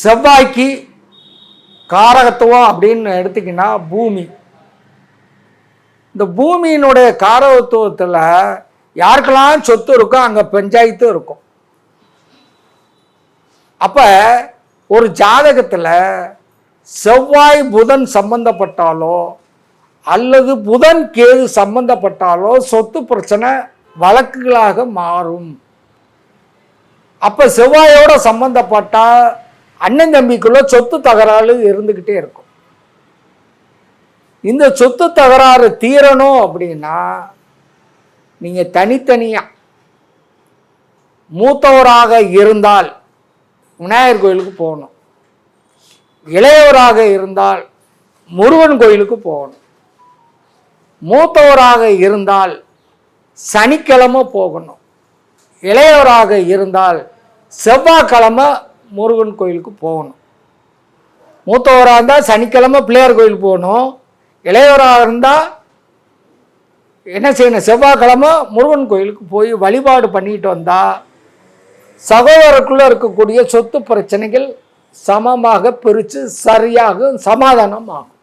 செவ்வாய்க்கு காரகத்துவம் அப்படின்னு எடுத்திங்கன்னா பூமி. இந்த பூமியினுடைய காரகத்துவத்தில் யாருக்கெல்லாம் சொத்து இருக்கோ அங்கே பஞ்சாயத்து இருக்கும். அப்போ ஒரு ஜாதகத்தில் செவ்வாய் புதன் சம்பந்தப்பட்டாலோ அல்லது புதன் கேது சம்பந்தப்பட்டாலோ சொத்து பிரச்சனை வழக்குகளாக மாறும். அப்போ செவ்வாயோட சம்பந்தப்பட்டால் அண்ணன் தம்பிக்குள்ள சொத்து தகராறு இருந்துக்கிட்டே இருக்கும். இந்த சொத்து தகராறு தீரணும் அப்படின்னா நீங்கள் தனித்தனியாக மூத்தவராக இருந்தால் விநாயகர் கோயிலுக்கு போகணும், இளையவராக இருந்தால் முருகன் கோயிலுக்கு போகணும், மூத்தவராக இருந்தால் சனிக்கிழமை போகணும், இளையவராக இருந்தால் செவ்வாய்க்கிழமை முருகன் கோயிலுக்கு போகணும். மூத்தவராக இருந்தால் சனிக்கிழமை பிள்ளையார் கோயிலுக்கு போகணும், இளையவராக இருந்தால் என்ன செய்யணும், செவ்வாய்க்கிழமை முருகன் கோயிலுக்கு போய் வழிபாடு பண்ணிட்டு வந்தால் சகோதரருக்குள்ளே இருக்கக்கூடிய சொத்து பிரச்சனைகள் சமமாக பிரித்து சரியாக சமாதானம் ஆகும்.